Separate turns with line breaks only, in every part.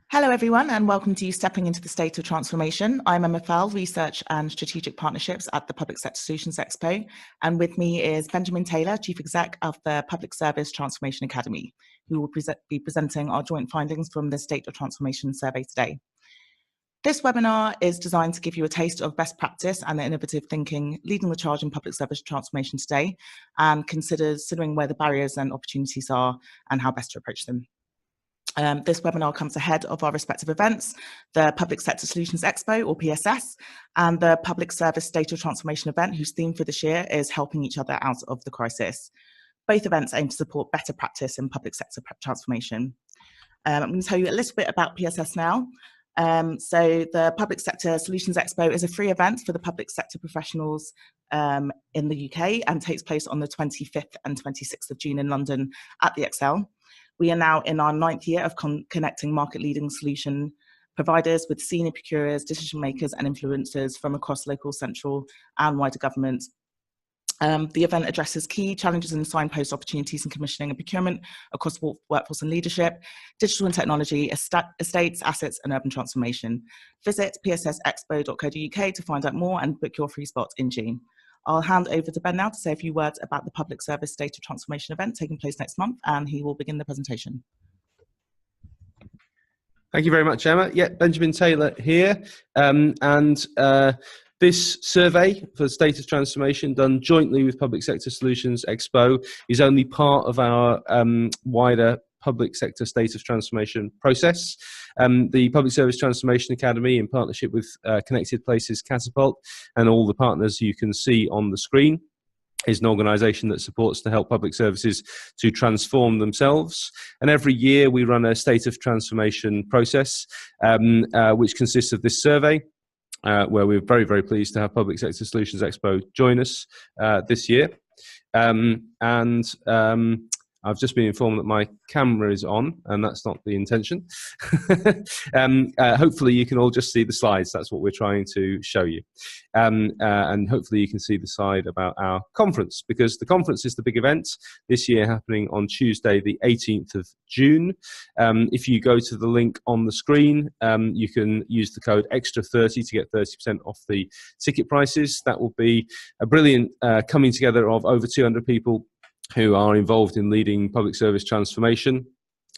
Hello, everyone, and welcome to Stepping into the State of Transformation. I'm Emma Fell, Research and Strategic Partnerships at the Public Sector Solutions Expo. And with me is Benjamin Taylor, Chief Exec of the Public Service Transformation Academy, who will be presenting our joint findings from the State of Transformation survey today. This webinar is designed to give you a taste of best practice and the innovative thinking leading the charge in public service transformation today, and considering where the barriers and opportunities are and how best to approach them. This webinar comes ahead of our respective events, the Public Sector Solutions Expo, or PSS, and the Public Service Data Transformation event, whose theme for this year is helping each other out of the crisis. Both events aim to support better practice in public sector transformation. I'm going to tell you a little bit about PSS now. So the Public Sector Solutions Expo is a free event for the public sector professionals in the UK and takes place on the 25th and 26th of June in London at the ExCeL. We are now in our 9th year of connecting market-leading solution providers with senior procurers, decision makers and influencers from across local, central and wider government. The event addresses key challenges and signpost opportunities in commissioning and procurement across workforce and leadership, digital and technology, estates, assets and urban transformation. Visit pssexpo.co.uk to find out more and book your free spot in June. I'll hand over to Ben now to say a few words about the Public Service Data Transformation event taking place next month, and he will begin the presentation.
Thank you very much, Emma. Yeah, Benjamin Taylor here. This survey for the State of Transformation, done jointly with Public Sector Solutions Expo, is only part of our wider public sector state of transformation process. The Public Service Transformation Academy, in partnership with Connected Places Catapult and all the partners you can see on the screen, is an organisation that supports to help public services to transform themselves. And every year we run a state of transformation process, which consists of this survey, where we're very, very pleased to have Public Sector Solutions Expo join us this year. I've just been informed that my camera is on, and that's not the intention. Hopefully you can all just see the slides. That's what we're trying to show you. And hopefully you can see the slide about our conference, because the conference is the big event this year, happening on Tuesday, the 18th of June. If you go to the link on the screen, you can use the code EXTRA30 to get 30% off the ticket prices. That will be a brilliant coming together of over 200 people who are involved in leading public service transformation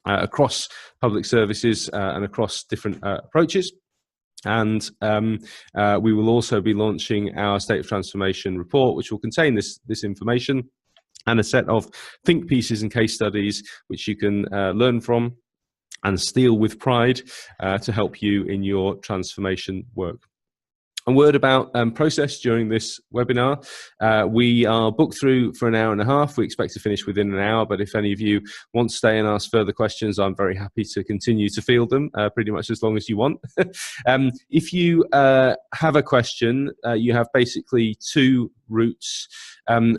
across public services and across different approaches. And we will also be launching our State of Transformation report, which will contain this information and a set of think pieces and case studies which you can learn from and steal with pride to help you in your transformation work. A word about process during this webinar. We are booked through for an hour and a half. We expect to finish within an hour, but if any of you want to stay and ask further questions, I'm very happy to continue to field them pretty much as long as you want. If you have a question, you have basically two routes.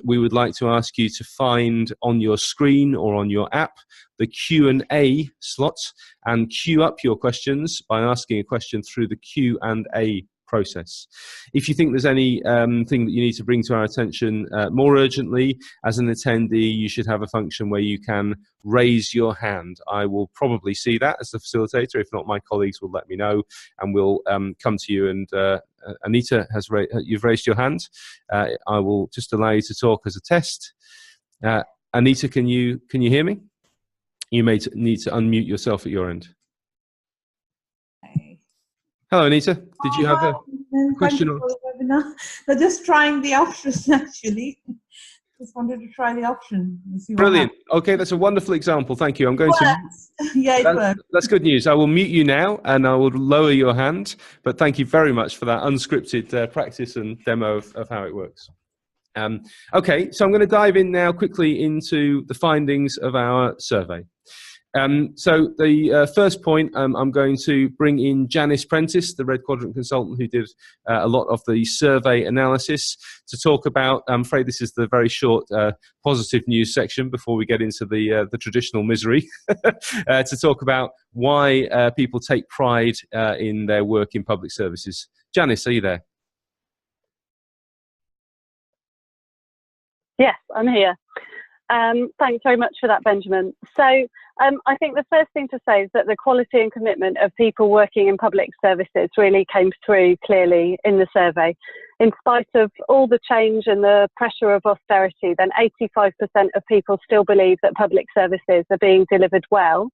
We would like to ask you to find on your screen or on your app the Q&A slot and queue up your questions by asking a question through the Q&A process. If you think there's any thing that you need to bring to our attention more urgently, as an attendee, you should have a function where you can raise your hand. I will probably see that as the facilitator. If not, my colleagues will let me know, and we'll come to you. And Anita, you've raised your hand. I will just allow you to talk as a test. Anita, can you hear me? You may need to unmute yourself at your end. Hello, Anita. Did you have a question?
Thank you for the webinar. So just trying the options, actually. Just wanted to try the option. And see.
Brilliant. Okay, that's a wonderful example. Thank you. I'm going to.
Yeah, it works.
That's good news. I will mute you now, and I will lower your hand. But thank you very much for that unscripted practice and demo of how it works. Okay, so I'm going to dive in now quickly into the findings of our survey. So the first point, I'm going to bring in Janice Prentice, the Red Quadrant consultant who did a lot of the survey analysis, to talk about, I'm afraid this is the very short positive news section before we get into the traditional misery, to talk about why people take pride in their work in public services. Janice, are you there?
Yes, I'm here. Thanks very much for that, Benjamin. So I think the first thing to say is that the quality and commitment of people working in public services really came through clearly in the survey. In spite of all the change and the pressure of austerity, then 85% of people still believe that public services are being delivered well.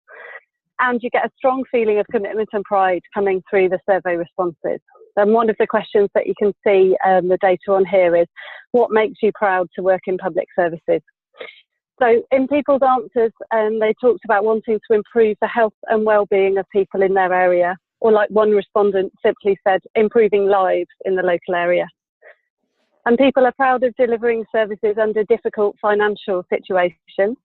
And you get a strong feeling of commitment and pride coming through the survey responses. And one of the questions that you can see the data on here is, what makes you proud to work in public services? So in people's answers, they talked about wanting to improve the health and well-being of people in their area, or like one respondent simply said, improving lives in the local area. And people are proud of delivering services under difficult financial situations.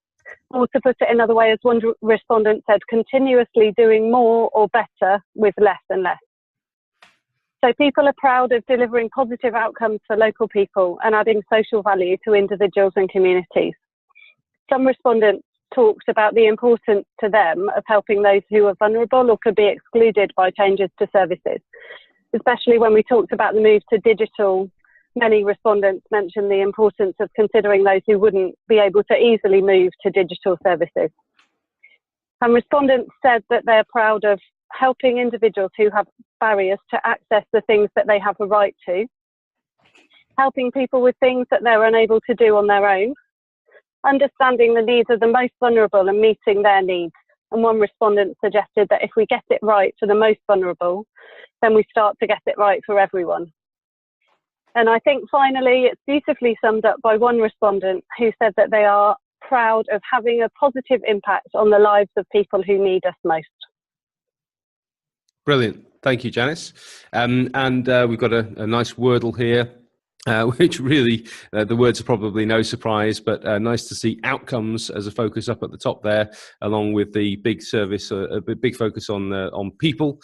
Or to put it another way, as one respondent said, continuously doing more or better with less and less. So people are proud of delivering positive outcomes for local people and adding social value to individuals and communities. Some respondents talked about the importance to them of helping those who are vulnerable or could be excluded by changes to services. Especially when we talked about the move to digital, many respondents mentioned the importance of considering those who wouldn't be able to easily move to digital services. And respondents said that they're proud of helping individuals who have barriers to access the things that they have a right to, helping people with things that they're unable to do on their own, understanding the needs of the most vulnerable and meeting their needs. And one respondent suggested that if we get it right for the most vulnerable, then we start to get it right for everyone. And I think finally, it's beautifully summed up by one respondent who said that they are proud of having a positive impact on the lives of people who need us most.
Brilliant. Thank you, Janice. And we've got a nice wordle here, which really, the words are probably no surprise, but nice to see outcomes as a focus up at the top there, along with the big service, a big focus on people.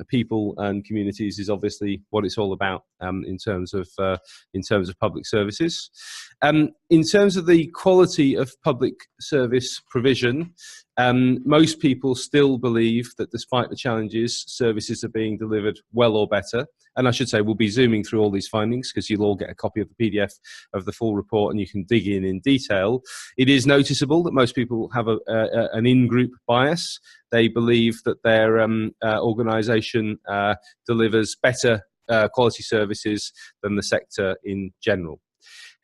People and communities is obviously what it's all about in terms of public services. In terms of the quality of public service provision, most people still believe that despite the challenges, services are being delivered well or better. And I should say, we'll be zooming through all these findings because you'll all get a copy of the PDF of the full report and you can dig in detail. It is noticeable that most people have an in-group bias. They believe that their organisation delivers better quality services than the sector in general.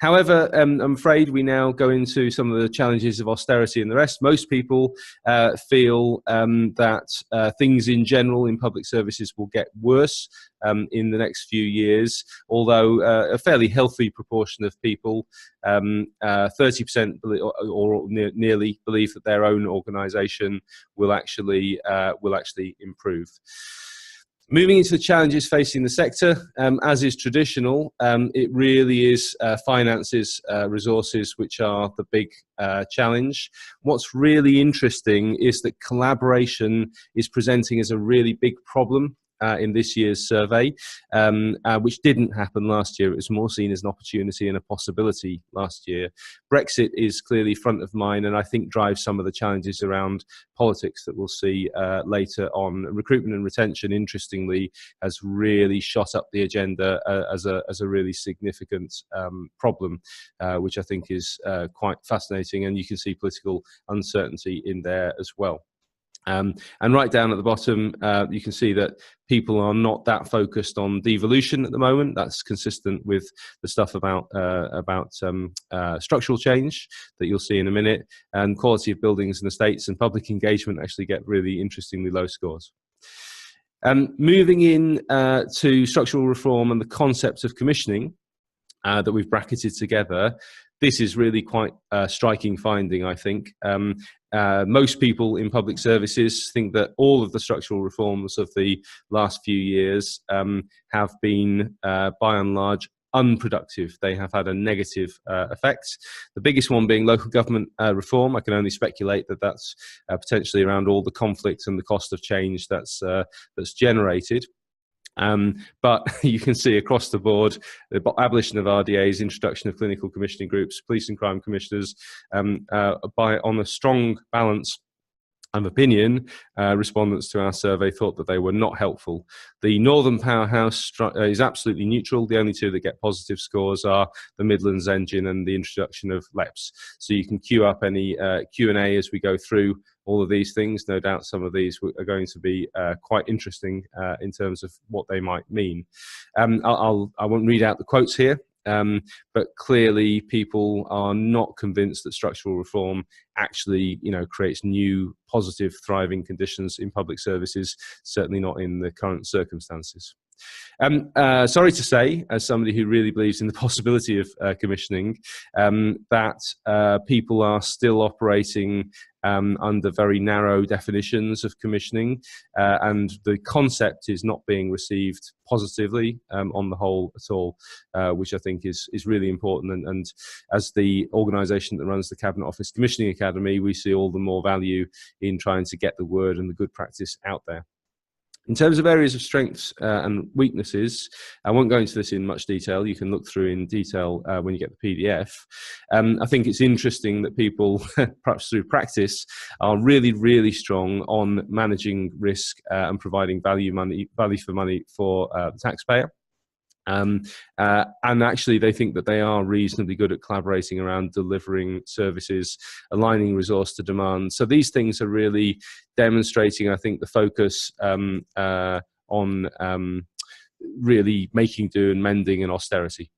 However, I'm afraid we now go into some of the challenges of austerity and the rest. Most people feel that things in general in public services will get worse in the next few years, although a fairly healthy proportion of people, 30% or nearly, believe that their own organisation will actually improve. Moving into the challenges facing the sector, as is traditional, it really is finances, resources, which are the big challenge. What's really interesting is that collaboration is presenting as a really big problem in this year's survey, which didn't happen last year. It was more seen as an opportunity and a possibility last year. Brexit is clearly front of mind and I think drives some of the challenges around politics that we'll see later on. Recruitment and retention, interestingly, has really shot up the agenda as a really significant problem, which I think is quite fascinating, and you can see political uncertainty in there as well. And right down at the bottom, you can see that people are not that focused on devolution at the moment. That's consistent with the stuff about structural change that you'll see in a minute. And quality of buildings and estates and public engagement actually get really interestingly low scores. Moving in to structural reform and the concept of commissioning that we've bracketed together, this is really quite a striking finding, I think. Most people in public services think that all of the structural reforms of the last few years have been, by and large, unproductive. They have had a negative effect. The biggest one being local government reform. I can only speculate that that's potentially around all the conflict and the cost of change that's generated. But you can see across the board the abolition of RDAs, introduction of clinical commissioning groups, police and crime commissioners, on a strong balance of opinion, respondents to our survey thought that they were not helpful. The Northern Powerhouse is absolutely neutral. The only two that get positive scores are the Midlands Engine and the introduction of LEPs. So you can queue up any Q&A as we go through all of these things. No doubt some of these are going to be quite interesting in terms of what they might mean. I won't read out the quotes here. But clearly people are not convinced that structural reform actually, creates new, positive, thriving conditions in public services, certainly not in the current circumstances. Sorry to say, as somebody who really believes in the possibility of commissioning, that people are still operating under very narrow definitions of commissioning, and the concept is not being received positively on the whole at all, which I think is really important. And as the organisation that runs the Cabinet Office Commissioning Academy, we see all the more value in trying to get the word and the good practice out there. In terms of areas of strengths and weaknesses, I won't go into this in much detail. You can look through in detail when you get the PDF. I think it's interesting that people, perhaps through practice, are really, really strong on managing risk and providing value for money for the taxpayer. And actually they think that they are reasonably good at collaborating around delivering services, aligning resource to demand. So these things are really demonstrating, I think, the focus on really making do and mending and austerity.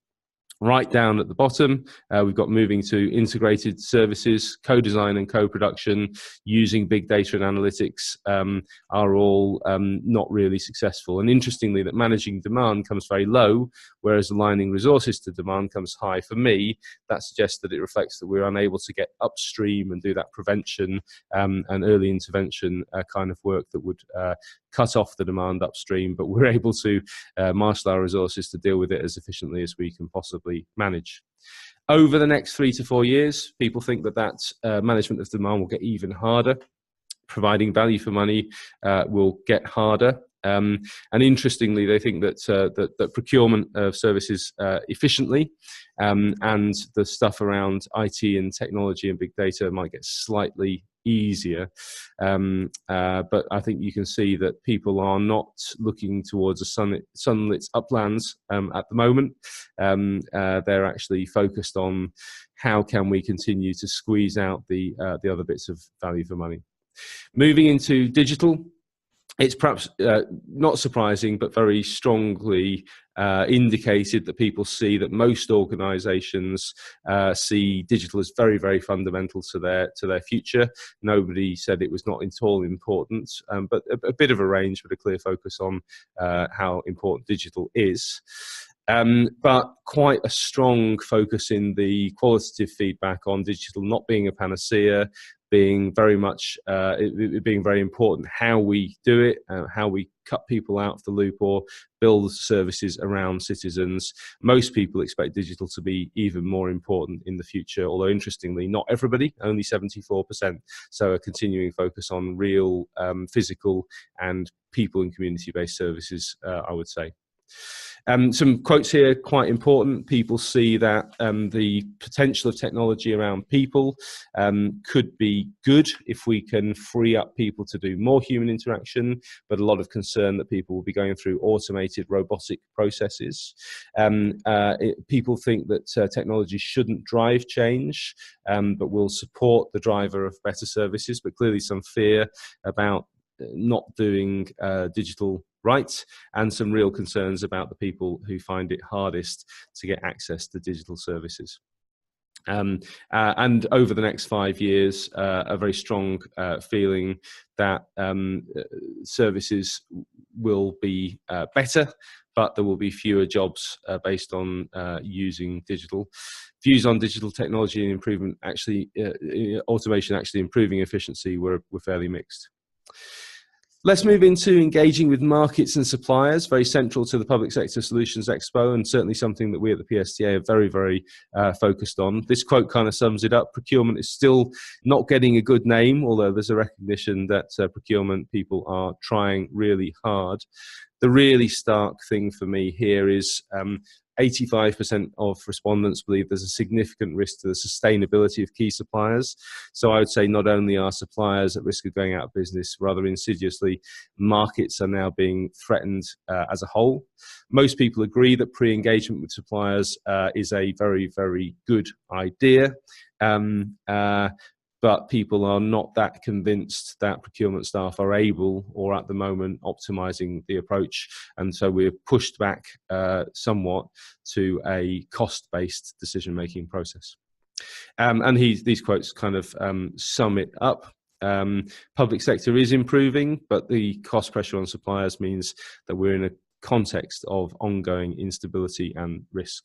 Right down at the bottom, we've got moving to integrated services, co-design and co-production, using big data and analytics are all not really successful. And interestingly, that managing demand comes very low, whereas aligning resources to demand comes high. For me, that suggests that it reflects that we're unable to get upstream and do that prevention and early intervention kind of work that would cut off the demand upstream, but we're able to marshal our resources to deal with it as efficiently as we can possibly manage. Over the next 3 to 4 years, people think that management of demand will get even harder. Providing value for money will get harder. And interestingly, they think that procurement of services efficiently and the stuff around IT and technology and big data might get slightly easier. But I think you can see that people are not looking towards a sunlit uplands at the moment. They're actually focused on how can we continue to squeeze out the other bits of value for money. Moving into digital, it's perhaps not surprising, but very strongly indicated that people see that most organisations see digital as very, very fundamental to their future. Nobody said it was not at all important, but a bit of a range, but a clear focus on how important digital is. But quite a strong focus in the qualitative feedback on digital not being a panacea, being very much it being very important how we do it, how we cut people out of the loop or build services around citizens. Most people expect digital to be even more important in the future, although interestingly not everybody, only 74%. So a continuing focus on real physical and people and community-based services, I would say. Some quotes here, quite important. People see that the potential of technology around people could be good if we can free up people to do more human interaction, but a lot of concern that people will be going through automated robotic processes. People think that technology shouldn't drive change, but will support the driver of better services, but clearly some fear about not doing digital right, and some real concerns about the people who find it hardest to get access to digital services. And over the next 5 years, a very strong feeling that services will be better, but there will be fewer jobs based on using digital. Views on digital technology and improvement, actually, automation actually improving efficiency were fairly mixed. Let's move into engaging with markets and suppliers, very central to the Public Sector Solutions Expo, and certainly something that we at the PSTA are very, very focused on. This quote kind of sums it up. Procurement is still not getting a good name, although there's a recognition that procurement people are trying really hard. the really stark thing for me here is 85% of respondents believe there's a significant risk to the sustainability of key suppliers. So I would say not only are suppliers at risk of going out of business, rather insidiously, markets are now being threatened as a whole. Most people agree that pre-engagement with suppliers is a very, very good idea. But people are not that convinced that procurement staff are able or at the moment optimizing the approach. And so we're pushed back somewhat to a cost-based decision-making process. And these quotes kind of sum it up. Public sector is improving, but the cost pressure on suppliers means that we're in a context of ongoing instability and risk.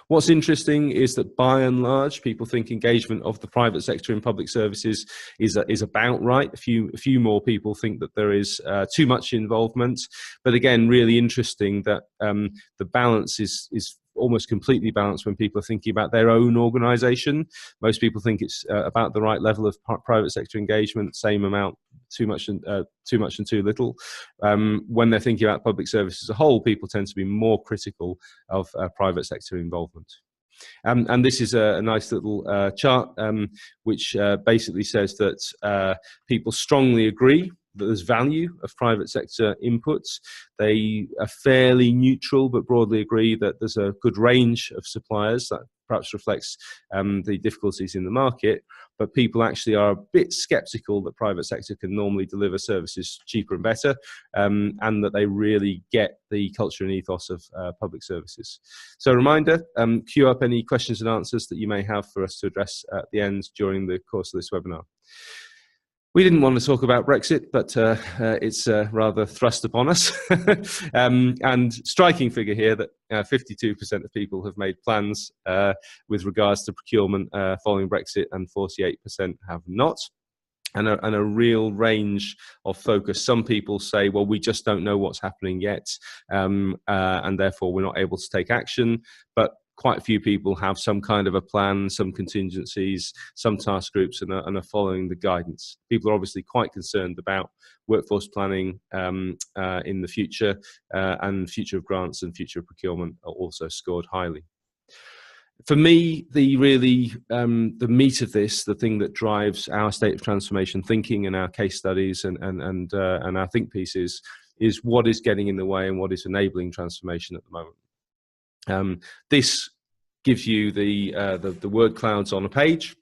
What's interesting is that by and large, people think engagement of the private sector in public services is about right. A few more people think that there is too much involvement, but again, really interesting that the balance is almost completely balanced when people are thinking about their own organisation. Most people think it's about the right level of private sector engagement, same amount, too much and too little. When they're thinking about public service as a whole, people tend to be more critical of private sector involvement. And this is a nice little chart which basically says that people strongly agree that there's value of private sector inputs. They are fairly neutral, but broadly agree that there's a good range of suppliers. That perhaps reflects the difficulties in the market, but people actually are a bit sceptical that private sector can normally deliver services cheaper and better, and that they really get the culture and ethos of public services. So a reminder, queue up any questions and answers that you may have for us to address at the end during the course of this webinar. We didn't want to talk about Brexit, but it's rather thrust upon us. And striking figure here that 52% of people have made plans with regards to procurement following Brexit, and 48% have not. And a real range of focus. Some people say, well, we just don't know what's happening yet, and therefore we're not able to take action. But quite a few people have some kind of a plan, some contingencies, some task groups, and are following the guidance. People are obviously quite concerned about workforce planning in the future, and future of grants and future of procurement are also scored highly. For me, the meat of this, the thing that drives our state of transformation thinking and our case studies and our think pieces, is what is getting in the way and what is enabling transformation at the moment. This gives you the word clouds on a page.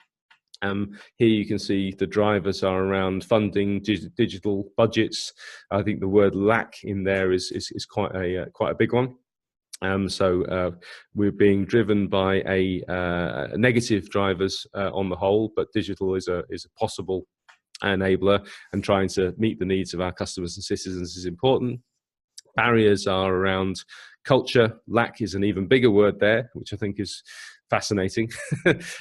Here you can see the drivers are around funding, digital budgets. I think the word lack in there is quite a big one. So we're being driven by a negative drivers on the whole, but digital is a possible enabler, and trying to meet the needs of our customers and citizens is important. Barriers are around culture. Lack is an even bigger word there, which I think is fascinating.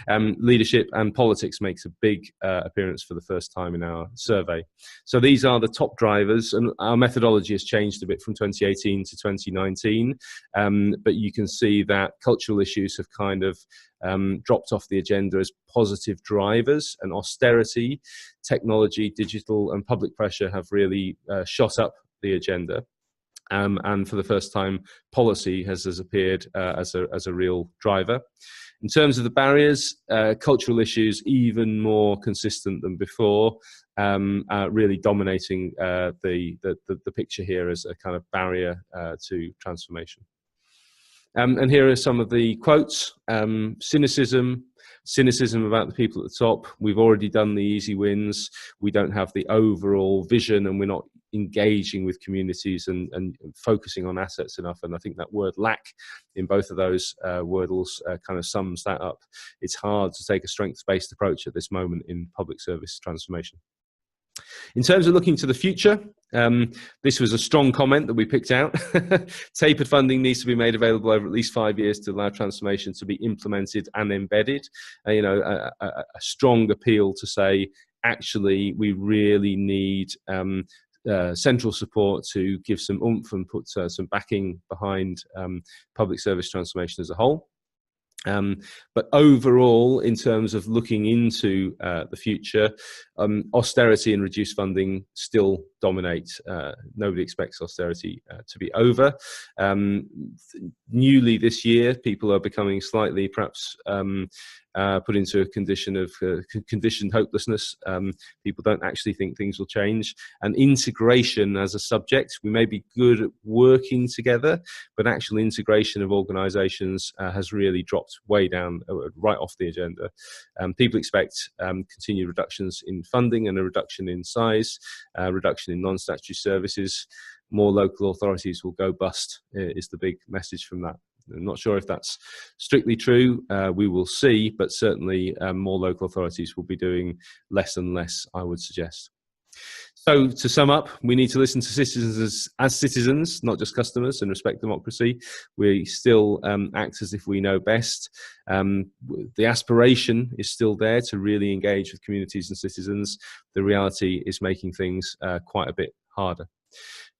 Leadership and politics makes a big appearance for the first time in our survey. So these are the top drivers, and our methodology has changed a bit from 2018 to 2019, but you can see that cultural issues have kind of dropped off the agenda as positive drivers, and austerity, technology, digital and public pressure have really shot up the agenda. And for the first time, policy has appeared as a real driver. In terms of the barriers, cultural issues, even more consistent than before, really dominating the picture here as a kind of barrier to transformation. And here are some of the quotes. Cynicism about the people at the top. We've already done the easy wins. We don't have the overall vision, and we're not engaging with communities and focusing on assets enough. And I think that word lack in both of those wordles kind of sums that up. It's hard to take a strengths-based approach at this moment in public service transformation. In terms of looking to the future, this was a strong comment that we picked out. Tapered funding needs to be made available over at least 5 years to allow transformation to be implemented and embedded. A strong appeal to say, actually, we really need central support to give some oomph and put some backing behind public service transformation as a whole. But overall, in terms of looking into the future, austerity and reduced funding still dominate. Nobody expects austerity to be over. Newly this year, people are becoming slightly perhaps put into a condition of conditioned hopelessness. People don't actually think things will change. And integration as a subject, we may be good at working together, but actual integration of organisations has really dropped way down, right off the agenda. People expect continued reductions in funding and a reduction in size, reduction in non-statutory services. More local authorities will go bust, is the big message from that. I'm not sure if that's strictly true. We will see, but certainly more local authorities will be doing less and less, I would suggest. So to sum up, we need to listen to citizens as citizens, not just customers, and respect democracy. We still act as if we know best. The aspiration is still there to really engage with communities and citizens. The reality is making things quite a bit harder.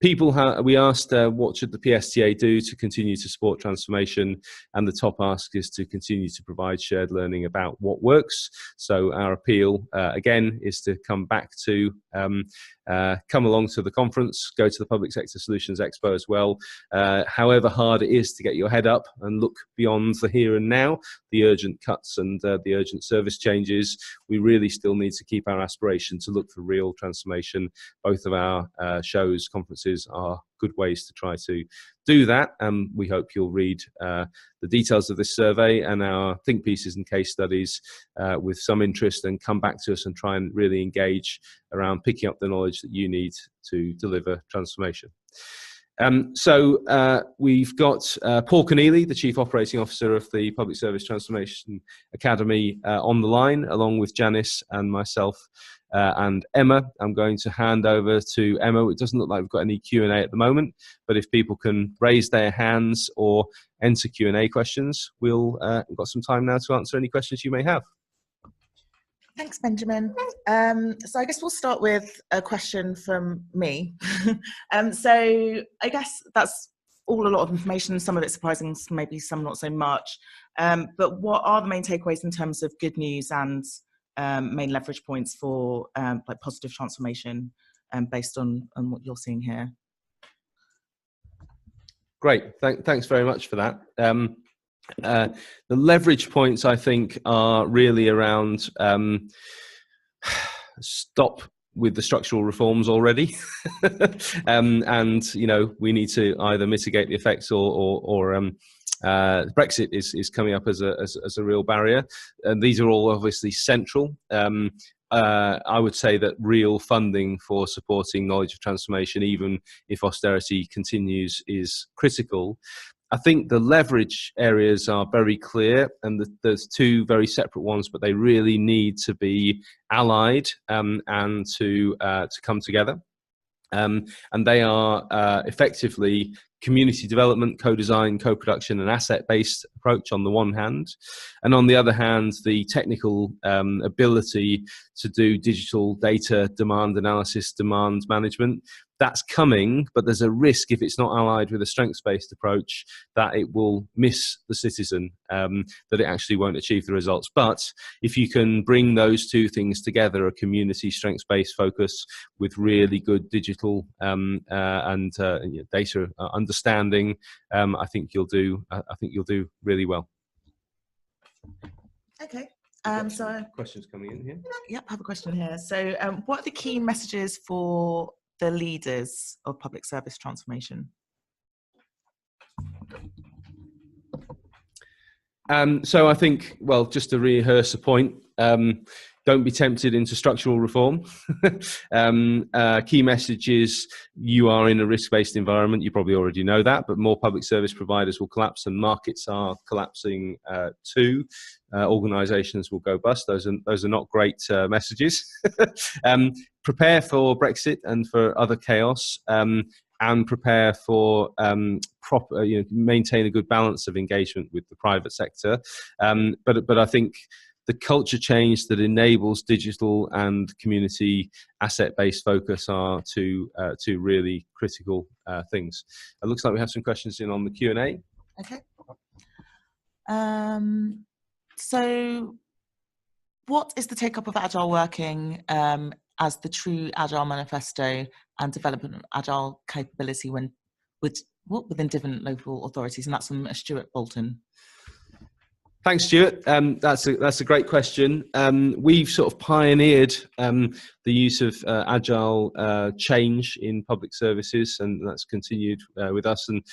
We asked what should the PSTA do to continue to support transformation, and the top ask is to continue to provide shared learning about what works. So our appeal again is to come back to come along to the conference, go to the Public Sector Solutions Expo as well. However hard it is to get your head up and look beyond the here and now, the urgent cuts and the urgent service changes, we really still need to keep our aspiration to look for real transformation. Both of our shows, conferences are good ways to try to do that. We hope you'll read the details of this survey and our think pieces and case studies with some interest, and come back to us and try and really engage around picking up the knowledge that you need to deliver transformation. So we've got Paul Keneally, the Chief Operating Officer of the Public Service Transformation Academy, on the line, along with Janice and myself and Emma. I'm going to hand over to Emma. It doesn't look like we've got any Q&A at the moment, but if people can raise their hands or enter Q&A questions, we've got some time now to answer any questions you may have.
Thanks, Benjamin. So I guess we'll start with a question from me. So I guess that's all a lot of information, some of it surprising, maybe some not so much. But what are the main takeaways in terms of good news and main leverage points for like positive transformation based on what you're seeing here?
Great, thanks very much for that. The leverage points, I think, are really around stop with the structural reforms already, and we need to either mitigate the effects or Brexit is coming up as a real barrier, and these are all obviously central. I would say that real funding for supporting knowledge of transformation, even if austerity continues, is critical. I think the leverage areas are very clear, and there's two very separate ones, but they really need to be allied and to come together. And they are effectively community development, co-design, co-production, and asset-based approach on the one hand, and on the other hand, the technical ability to do digital data demand analysis, demand management. That's coming, but there's a risk if it's not allied with a strengths-based approach that it will miss the citizen, that it actually won't achieve the results. But if you can bring those two things together, a community strengths-based focus with really good digital and data understanding, I think you'll do really well.
Okay. So
questions coming in here.
Yep, I have a question here. So what are the key messages for the leaders of public service transformation?
So I think, well, just to rehearse a point, don't be tempted into structural reform. Key message is you are in a risk-based environment. You probably already know that, but more public service providers will collapse and markets are collapsing too. Organisations will go bust. Those are not great messages. Prepare for Brexit and for other chaos. And prepare for maintain a good balance of engagement with the private sector. But I think the culture change that enables digital and community asset-based focus are two really critical things. It looks like we have some questions in on the Q&A.
Okay. So what is the take-up of Agile working as the true Agile manifesto and development of Agile capability within different local authorities? And that's from Stuart Bolton.
Thanks, Stuart. That's a great question. We've sort of pioneered the use of Agile change in public services, and that's continued with us and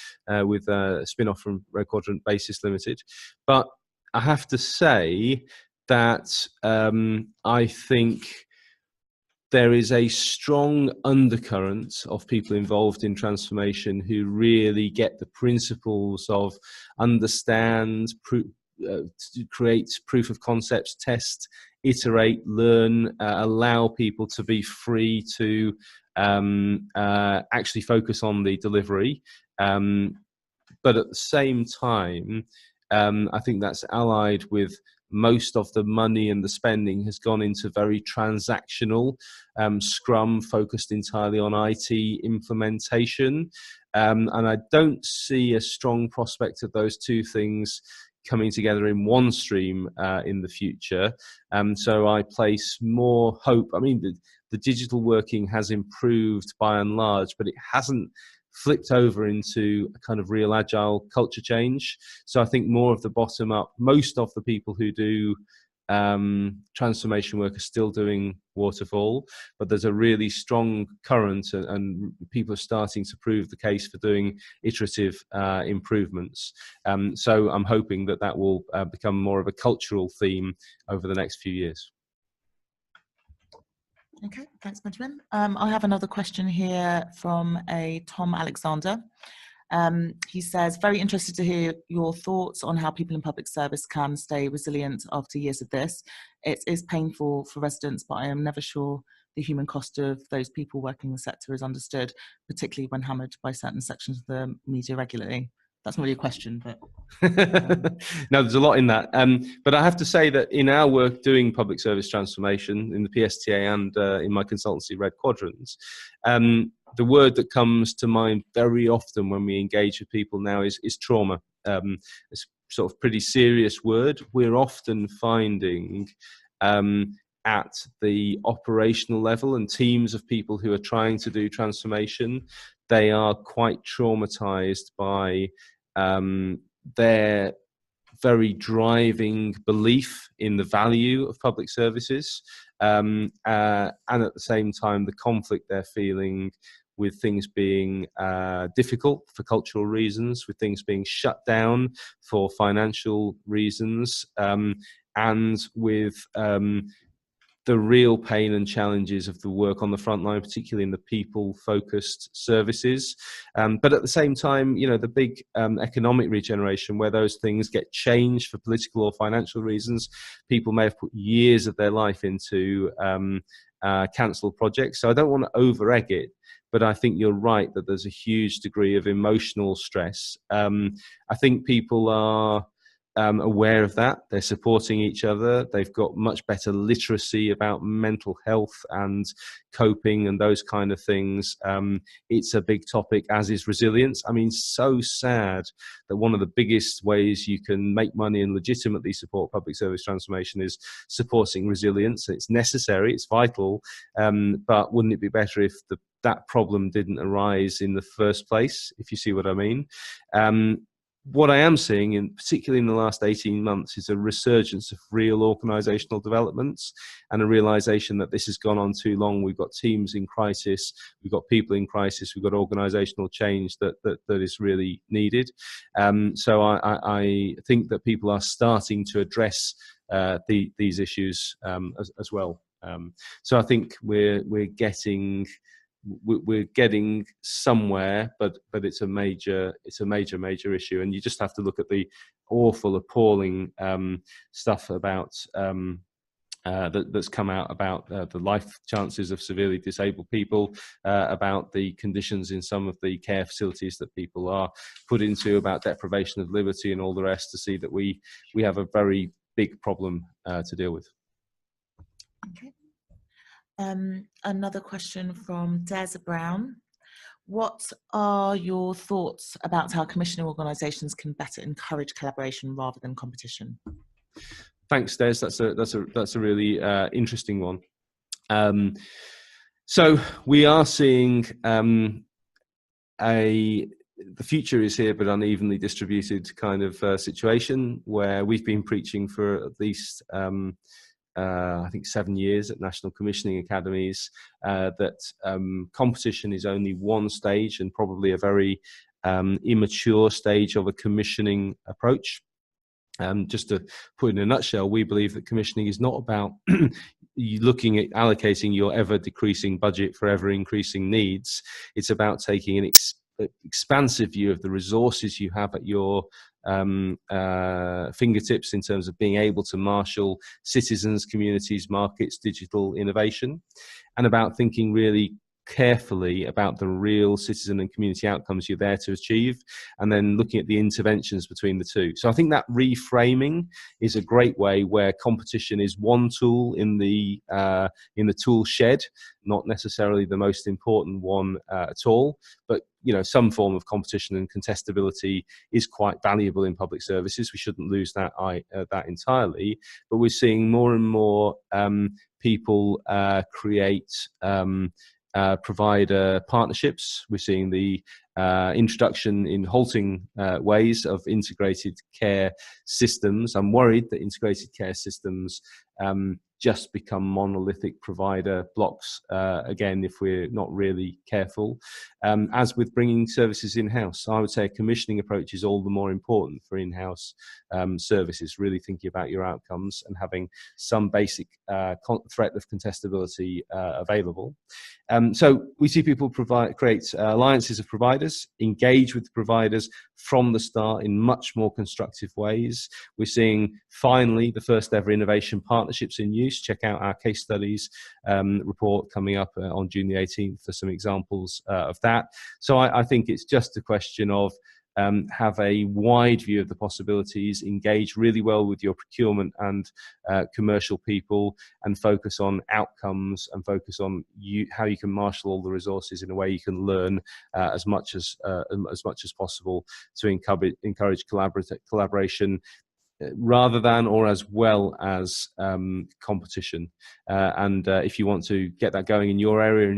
with a spin-off from Red Quadrant Basis Limited. But I have to say that I think there is a strong undercurrent of people involved in transformation who really get the principles of understand, create proof of concepts, test, iterate, learn, allow people to be free to actually focus on the delivery. But at the same time, I think that's allied with most of the money and the spending has gone into very transactional, Scrum focused entirely on IT implementation. And I don't see a strong prospect of those two things coming together in one stream in the future. So I place more hope. I mean, the digital working has improved by and large, but it hasn't flipped over into a kind of real agile culture change. So I think more of the bottom up, most of the people who do transformation work are still doing waterfall, but there's a really strong current and people are starting to prove the case for doing iterative improvements. So I'm hoping that that will become more of a cultural theme over the next few years.
Okay, thanks, Benjamin. I have another question here from a Tom Alexander. He says, very interested to hear your thoughts on how people in public service can stay resilient after years of this. It is painful for residents, but I am never sure the human cost of those people working in the sector is understood, particularly when hammered by certain sections of the media regularly. That's not really a question, but...
No, there's a lot in that. But I have to say that in our work doing public service transformation in the PSTA and in my consultancy Red Quadrants, the word that comes to mind very often when we engage with people now is trauma. It's sort of pretty serious word. We're often finding at the operational level and teams of people who are trying to do transformation, they are quite traumatized by their very driving belief in the value of public services, and at the same time the conflict they're feeling with things being difficult for cultural reasons, with things being shut down for financial reasons, and with the real pain and challenges of the work on the front line, particularly in the people-focused services. But at the same time, you know, the big economic regeneration where those things get changed for political or financial reasons, people may have put years of their life into cancelled projects. So I don't want to over-egg it, but I think you're right that there's a huge degree of emotional stress. I think people are aware of that. They're supporting each other. They've got much better literacy about mental health and coping and those kind of things. It's a big topic, as is resilience. I mean, so sad that one of the biggest ways you can make money and legitimately support public service transformation is supporting resilience. It's necessary, it's vital, but wouldn't it be better if that problem didn't arise in the first place, if you see what I mean? What I am seeing, particularly in the last 18 months, is a resurgence of real organisational developments and a realisation that this has gone on too long. We've got teams in crisis, we've got people in crisis, we've got organisational change that is really needed. So I think that people are starting to address these issues as well. So I think we're getting somewhere, but it's a major issue, and you just have to look at the awful, appalling stuff about that's come out about the life chances of severely disabled people, about the conditions in some of the care facilities that people are put into, about deprivation of liberty and all the rest, to see that we have a very big problem to deal with.
Okay. Another question from Des Brown. What are your thoughts about how commissioning organisations can better encourage collaboration rather than competition?
Thanks, Des. That's a really interesting one. So we are seeing the future is here, but unevenly distributed kind of situation where we've been preaching for at least I think 7 years at National Commissioning Academies that competition is only one stage, and probably a very immature stage of a commissioning approach. Just to put it in a nutshell, we believe that commissioning is not about you looking at allocating your ever decreasing budget for ever increasing needs. It's about taking an expansive view of the resources you have at your fingertips in terms of being able to marshal citizens, communities, markets, digital innovation, and about thinking really carefully about the real citizen and community outcomes you're there to achieve, and then looking at the interventions between the two. So I think that reframing is a great way where competition is one tool in the tool shed, not necessarily the most important one at all, but some form of competition and contestability is quite valuable in public services. We shouldn't lose that entirely, but we're seeing more and more people create provider partnerships. We're seeing the introduction in halting ways of integrated care systems. I'm worried that integrated care systems just become monolithic provider blocks again if we're not really careful. As with bringing services in-house, I would say a commissioning approach is all the more important for in-house services, really thinking about your outcomes and having some basic threat of contestability available. So we see people create alliances of providers, engage with the providers from the start in much more constructive ways. We're seeing finally the first ever innovation partnerships in use. Check out our case studies report coming up on June the 18th for some examples of that. So I think it's just a question of have a wide view of the possibilities, engage really well with your procurement and commercial people, and focus on outcomes and focus on how you can marshal all the resources in a way you can learn as much as possible to encourage collaboration rather than or as well as competition. And if you want to get that going in your area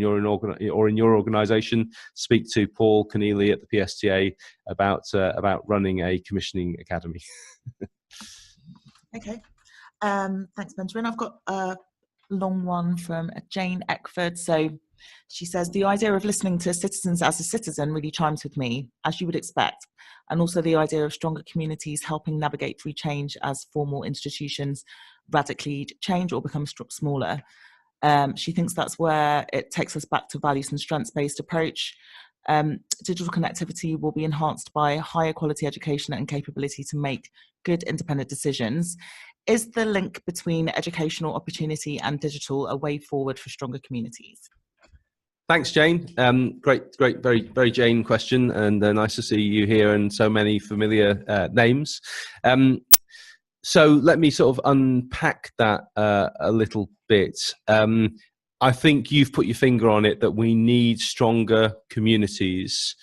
or in your organisation, speak to Paul Keneally at the PSTA about running a commissioning academy.
Okay, thanks, Benjamin. I've got a long one from Jane Eckford. So she says, the idea of listening to citizens as a citizen really chimes with me, as you would expect. And also the idea of stronger communities helping navigate through change as formal institutions radically change or become smaller. She thinks that's where it takes us back to values and strengths-based approach. Digital connectivity will be enhanced by higher quality education and capability to make good independent decisions. Is the link between educational opportunity and digital a way forward for stronger communities?
Thanks, Jane. Great, very Jane question, and nice to see you here and so many familiar names. So let me sort of unpack that a little bit. I think you've put your finger on it, that we need stronger communities,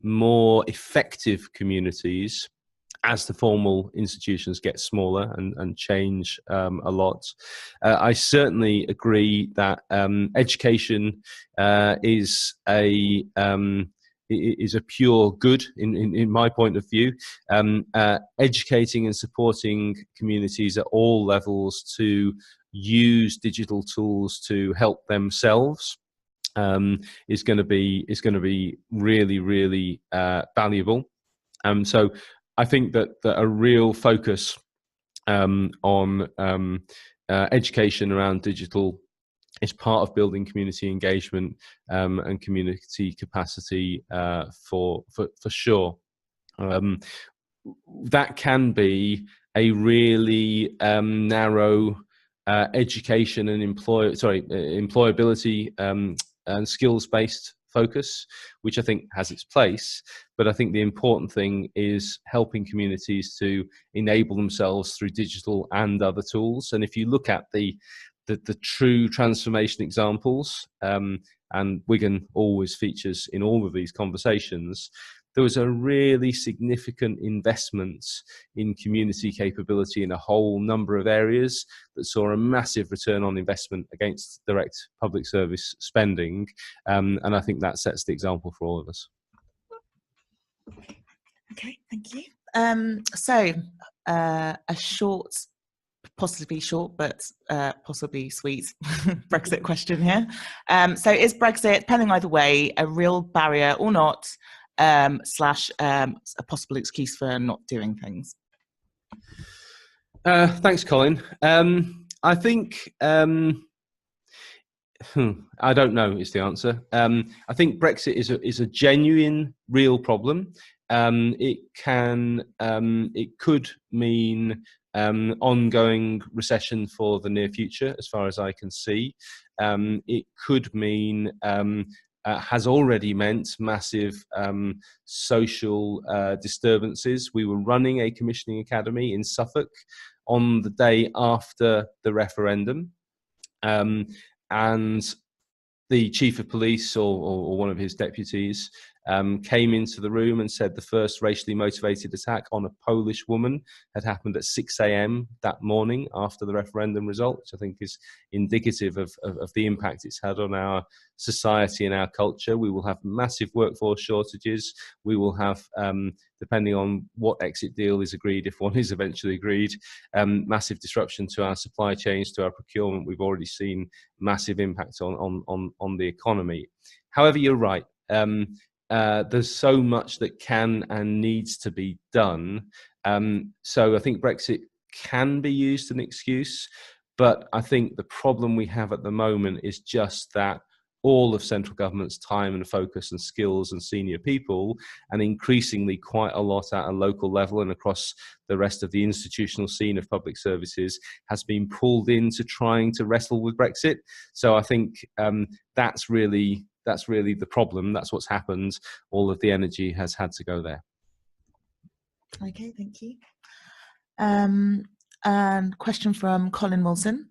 more effective communities, as the formal institutions get smaller and change a lot. I certainly agree that education is a pure good in my point of view. Educating and supporting communities at all levels to use digital tools to help themselves is going to be really valuable. So I think that a real focus on education around digital is part of building community engagement and community capacity for sure. That can be a really narrow education and employability and skills-based focus, which I think has its place. But I think the important thing is helping communities to enable themselves through digital and other tools. And if you look at the true transformation examples, and Wigan always features in all of these conversations, there was a really significant investment in community capability in a whole number of areas that saw a massive return on investment against direct public service spending. And I think that sets the example for all of us.
Okay, thank you. A short, possibly short, but possibly sweet Brexit question here. So is Brexit, pending either way, a real barrier or not, slash a possible excuse for not doing things?
Thanks, Colin. I think I don't know is the answer. I think Brexit is a genuine, real problem. It could mean ongoing recession for the near future, as far as I can see. It could mean has already meant massive social disturbances. We were running a commissioning academy in Suffolk on the day after the referendum. And the chief of police or one of his deputies came into the room and said the first racially motivated attack on a Polish woman had happened at 6 a.m. that morning after the referendum result, which I think is indicative of the impact it's had on our society and our culture. We will have massive workforce shortages. We will have, depending on what exit deal is agreed, if one is eventually agreed, massive disruption to our supply chains, to our procurement. We've already seen massive impact on the economy. However, you're right. There's so much that can and needs to be done. So I think Brexit can be used as an excuse, but I think the problem we have at the moment is just that all of central government's time and focus and skills and senior people, and increasingly quite a lot at a local level and across the rest of the institutional scene of public services, has been pulled into trying to wrestle with Brexit. So I think that's really the problem. That's what's happened. All of the energy has had to go there.
Okay, thank you. And question from Colin Wilson.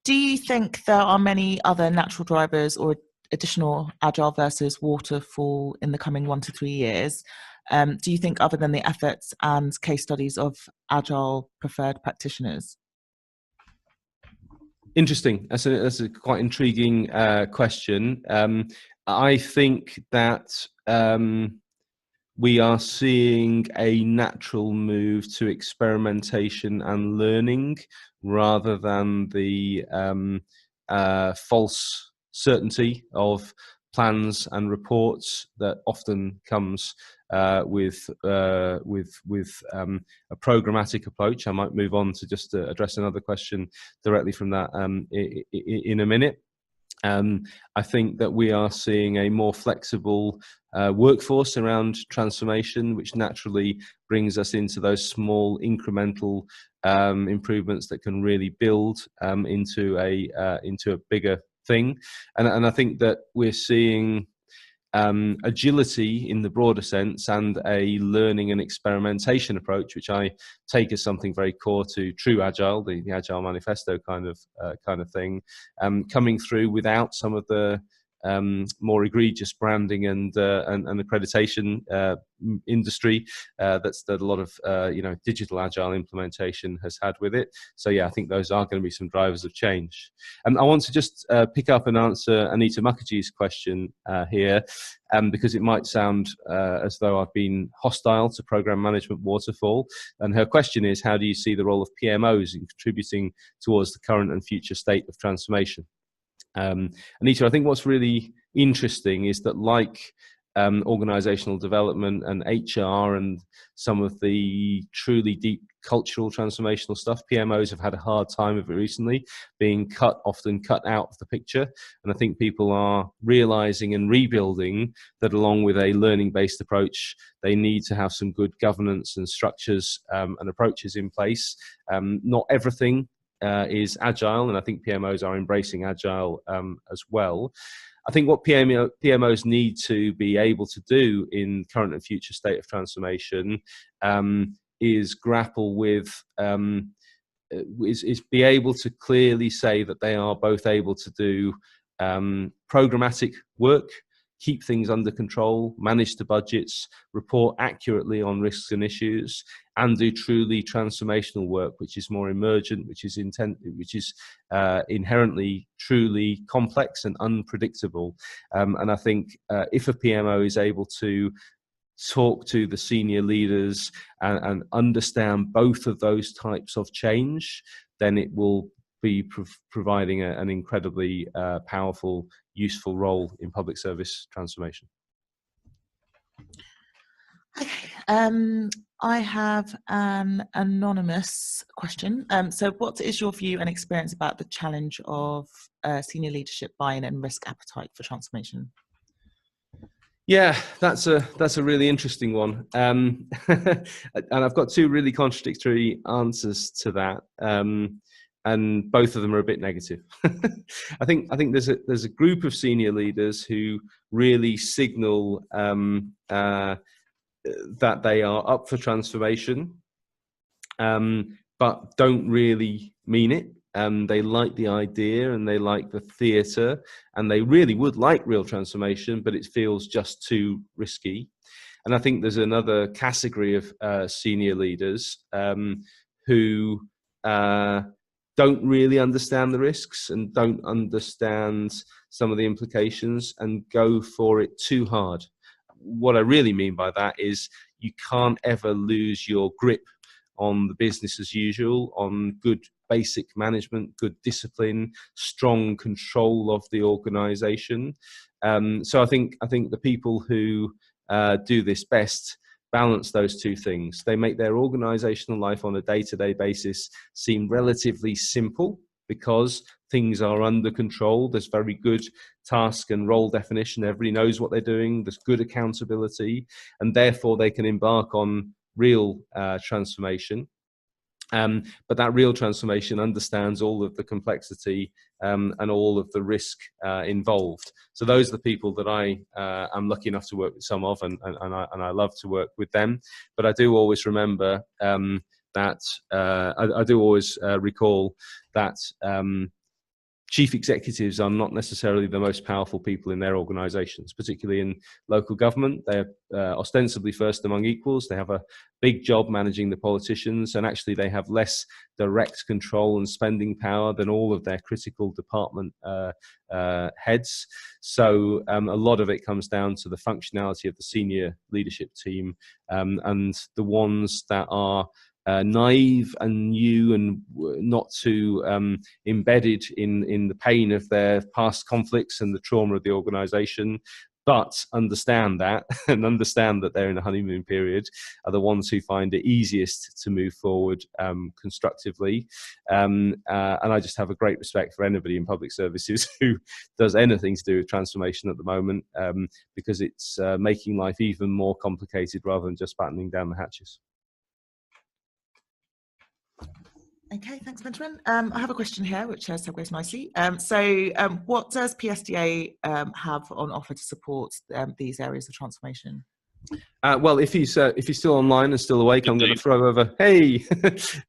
Do you think there are many other natural drivers or additional agile versus waterfall in the coming 1 to 3 years? Do you think other than the efforts and case studies of agile preferred practitioners?
Interesting. That's a quite intriguing question. I think that we are seeing a natural move to experimentation and learning rather than the false certainty of plans and reports that often comes with a programmatic approach. I might move on to just address another question directly from that in a minute. I think that we are seeing a more flexible workforce around transformation, which naturally brings us into those small incremental improvements that can really build into a bigger thing. And I think that we're seeing agility in the broader sense and a learning and experimentation approach, which I take as something very core to true agile, the Agile Manifesto kind of thing, coming through without some of the more egregious branding and accreditation industry that a lot of digital agile implementation has had with it. So yeah, I think those are going to be some drivers of change. And I want to just pick up and answer Anita Mukherjee's question here, because it might sound as though I've been hostile to program management waterfall. And her question is, how do you see the role of PMOs in contributing towards the current and future state of transformation? Anita, I think what's really interesting is that, like organizational development and HR and some of the truly deep cultural transformational stuff, PMOs have had a hard time of it recently, being often cut out of the picture. And I think people are realizing and rebuilding that along with a learning-based approach, they need to have some good governance and structures and approaches in place. Not everything is agile, and I think PMOs are embracing agile as well. I think what PMOs need to be able to do in current and future state of transformation is grapple with, is be able to clearly say that they are both able to do programmatic work, keep things under control, manage the budgets, report accurately on risks and issues, and do truly transformational work, which is more emergent, which is inherently truly complex and unpredictable. And I think if a PMO is able to talk to the senior leaders and understand both of those types of change, then it will be providing an incredibly powerful, useful role in public service transformation.
Okay, I have an anonymous question. So what is your view and experience about the challenge of senior leadership buy-in and risk appetite for transformation?
Yeah, that's a really interesting one, and I've got two really contradictory answers to that, and both of them are a bit negative. I think there's a group of senior leaders who really signal that they are up for transformation, but don't really mean it. They like the idea and they like the theatre, and they really would like real transformation, but it feels just too risky. And I think there's another category of senior leaders who don't really understand the risks and don't understand some of the implications and go for it too hard. What I really mean by that is you can't ever lose your grip on the business as usual, on good basic management, good discipline, strong control of the organization. So I think the people who do this best balance those two things. They make their organizational life on a day-to-day basis seem relatively simple because things are under control. There's very good task and role definition. Everybody knows what they're doing. There's good accountability, and therefore they can embark on real transformation. But that real transformation understands all of the complexity and all of the risk involved. So those are the people that I am lucky enough to work with some of, and I love to work with them. But I do always remember that I do always recall that chief executives are not necessarily the most powerful people in their organizations, particularly in local government. They're ostensibly first among equals. They have a big job managing the politicians, and actually they have less direct control and spending power than all of their critical department heads. So a lot of it comes down to the functionality of the senior leadership team, and the ones that are naive and new and not too embedded in the pain of their past conflicts and the trauma of the organization, but understand that and understand that they're in a honeymoon period, are the ones who find it easiest to move forward constructively. And I just have a great respect for anybody in public services who does anything to do with transformation at the moment, because it's making life even more complicated rather than just battening down the hatches.
Okay, thanks, Benjamin. I have a question here, which segues nicely. What does PSTA have on offer to support these areas of transformation?
Well, if he's still online and still awake, I'm going to throw over. Hey,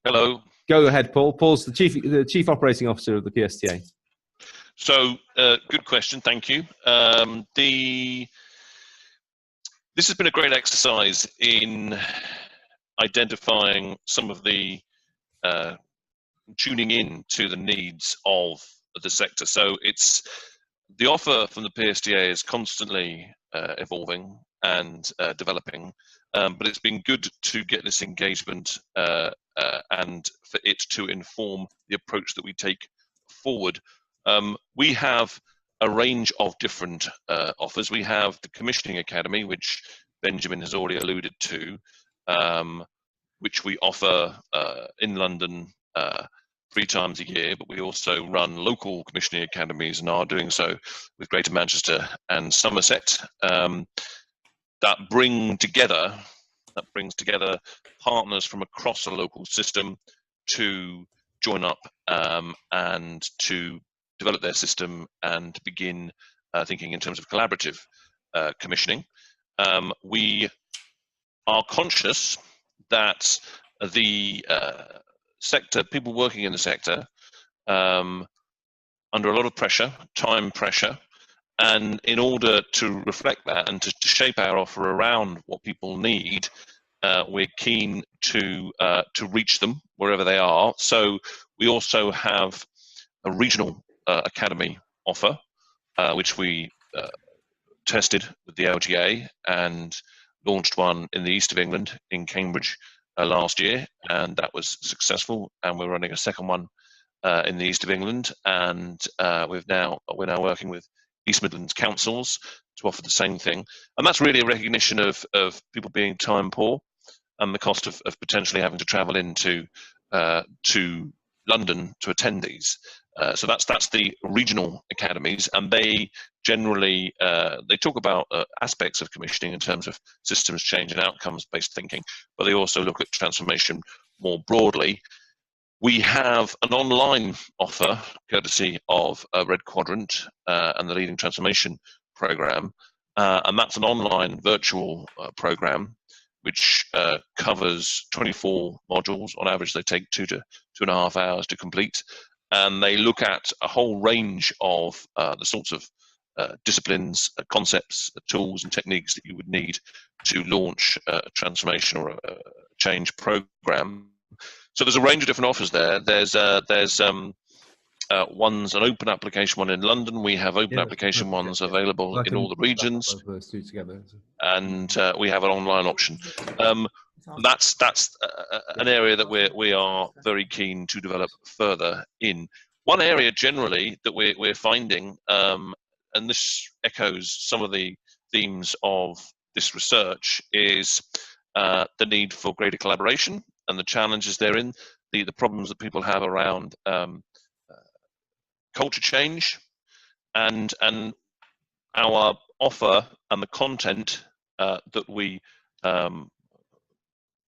hello.
Go ahead, Paul. Paul's the chief operating officer of the PSTA.
So, good question. Thank you. This has been a great exercise in identifying some of the tuning in to the needs of the sector. So it's the offer from the PSTA is constantly evolving and developing, but it's been good to get this engagement and for it to inform the approach that we take forward. We have a range of different offers. We have the Commissioning Academy, which Benjamin has already alluded to, which we offer in London 3 times a year, but we also run local commissioning academies and are doing so with Greater Manchester and Somerset, that brings together partners from across the local system to join up and to develop their system and begin thinking in terms of collaborative commissioning. We are conscious that the sector, people working in the sector, under a lot of pressure, time pressure, and in order to reflect that and to shape our offer around what people need, we're keen to reach them wherever they are. So we also have a regional academy offer, which we tested with the LGA and launched one in the east of England, in Cambridge, last year, and that was successful. And we're running a second one in the east of England, and we're now working with East Midlands councils to offer the same thing. And that's really a recognition of people being time poor and the cost of potentially having to travel into to London to attend these. So that's the regional academies, and they generally they talk about aspects of commissioning in terms of systems change and outcomes-based thinking, but they also look at transformation more broadly. We have an online offer, courtesy of Red Quadrant and the Leading Transformation Programme, and that's an online virtual programme which covers 24 modules. On average, they take 2 to 2.5 hours to complete, and they look at a whole range of the sorts of disciplines, concepts, tools and techniques that you would need to launch a transformation or a change programme. So there's a range of different offers there. There's one's an open application one in London. We have open application ones available in all the regions,
those two together.
and we have an online option. That's an area that we are very keen to develop further in. One area generally that we're finding, and this echoes some of the themes of this research, is the need for greater collaboration and the challenges therein, the problems that people have around culture change, and our offer and the content that we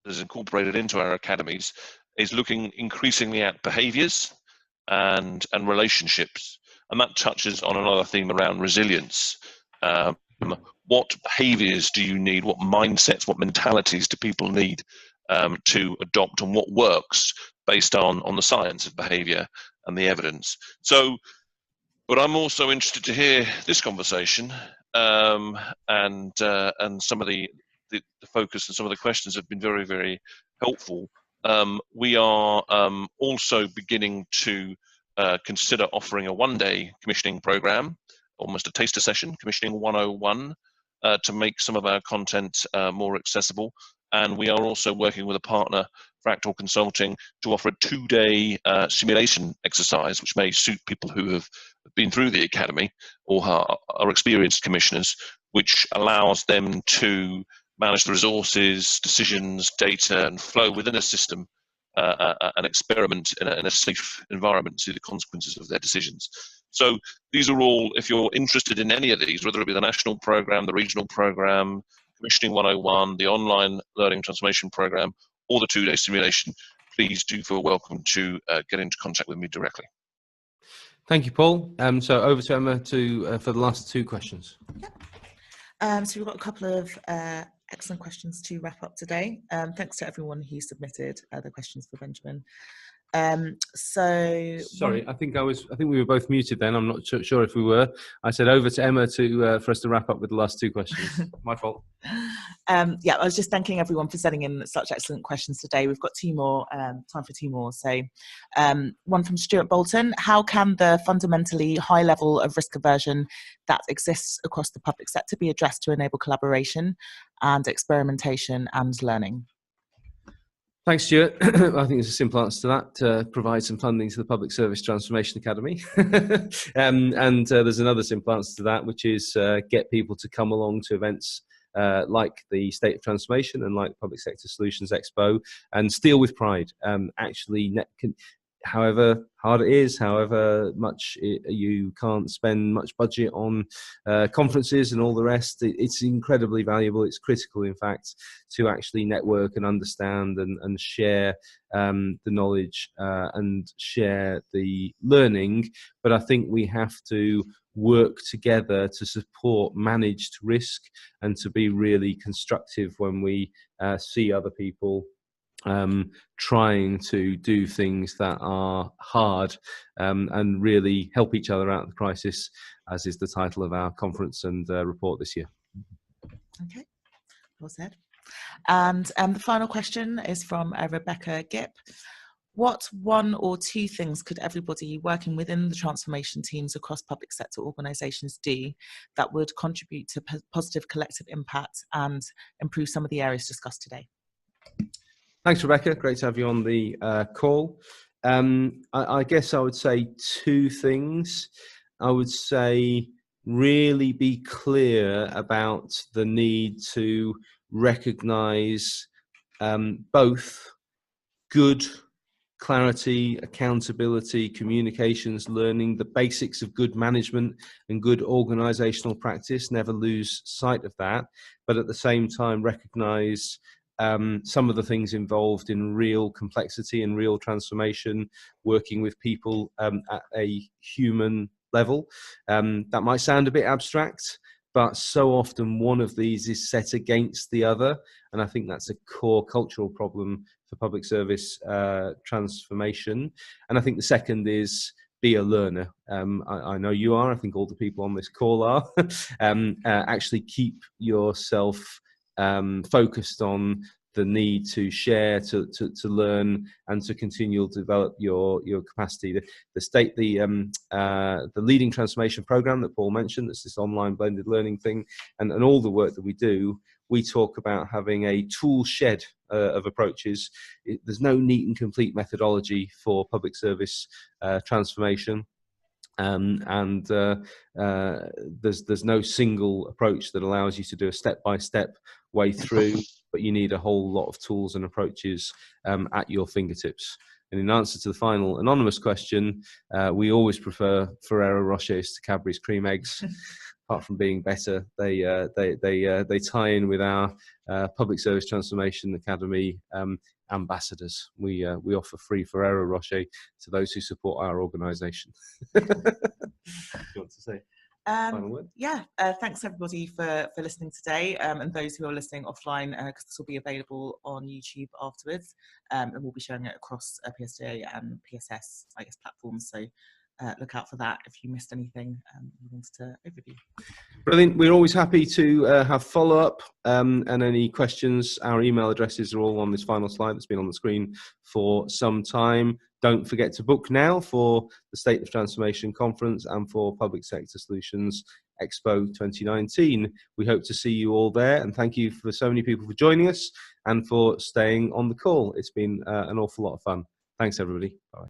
is incorporated into our academies is looking increasingly at behaviours and relationships, and that touches on another theme around resilience. What behaviours do you need? What mindsets, what mentalities do people need to adopt, and what works based on the science of behaviour and the evidence? So, but I'm also interested to hear this conversation, and some of the focus and some of the questions have been very, very helpful. We are also beginning to consider offering a one-day commissioning program, almost a taster session, Commissioning 101, to make some of our content more accessible. And we are also working with a partner, Fractal Consulting, to offer a 2-day simulation exercise, which may suit people who have been through the academy or are experienced commissioners, which allows them to manage the resources, decisions, data, and flow within a system, and experiment in a safe environment, see the consequences of their decisions. So these are all, if you're interested in any of these, whether it be the national program, the regional program, Commissioning 101, the online learning transformation program, or the 2-day simulation, please do feel welcome to get into contact with me directly.
Thank you, Paul. So over to Emma for the last 2 questions.
So we've got a couple of excellent questions to wrap up today. Thanks to everyone who submitted the questions for Benjamin.
Sorry, I think we were both muted then. I'm not sure if we were. I said over to Emma for us to wrap up with the last 2 questions. My fault.
Yeah, I was just thanking everyone for sending in such excellent questions today. We've got 2 more, time for 2 more. So one from Stuart Bolton: how can the fundamentally high level of risk aversion that exists across the public sector be addressed to enable collaboration and experimentation and learning?
Thanks, Stuart. I think there's a simple answer to that: provide some funding to the Public Service Transformation Academy. And there's another simple answer to that, which is get people to come along to events like the State of Transformation and like Public Sector Solutions Expo, and steal with pride. However hard it is, however much you can't spend much budget on conferences and all the rest, it's incredibly valuable. It's critical, in fact, to actually network and understand and share the knowledge and share the learning. But I think we have to work together to support managed risk and to be really constructive when we see other people trying to do things that are hard and really help each other out of the crisis, as is the title of our conference and report this year.
Okay, well said. And the final question is from Rebecca Gipp. What one or two things could everybody working within the transformation teams across public sector organisations do that would contribute to positive collective impact and improve some of the areas discussed today?
Thanks, Rebecca. Great to have you on the call. I guess I would say two things. I would say really be clear about the need to recognise both good clarity, accountability, communications, learning, the basics of good management and good organisational practice. Never lose sight of that, but at the same time recognise some of the things involved in real complexity and real transformation, working with people at a human level. That might sound a bit abstract, but so often one of these is set against the other. And I think that's a core cultural problem for public service transformation. And I think the second is be a learner. I know you are, I think all the people on this call are. Actually keep yourself focused on the need to share, to learn, and to continue to develop your capacity. The leading transformation program that Paul mentioned, that's this online blended learning thing, and all the work that we do, we talk about having a tool shed of approaches. There's no neat and complete methodology for public service transformation. And there's no single approach that allows you to do a step-by-step way through, but you need a whole lot of tools and approaches at your fingertips. And in answer to the final anonymous question, we always prefer Ferrero Rochers to Cadbury's cream eggs. Apart from being better, they tie in with our Public Service Transformation Academy ambassadors. We offer free Ferrero Rocher to those who support our organisation. You want to say final word?
Yeah, thanks everybody for listening today, and those who are listening offline, because this will be available on YouTube afterwards, and we'll be showing it across PSTA and PSS, I guess, platforms. So look out for that if you missed anything you wanted to overview.
Brilliant. We're always happy to have follow-up and any questions. Our email addresses are all on this final slide that's been on the screen for some time. Don't forget to book now for the State of Transformation Conference and for Public Sector Solutions Expo 2019. We hope to see you all there, and thank you for so many people for joining us and for staying on the call. It's been an awful lot of fun. Thanks, everybody. Bye.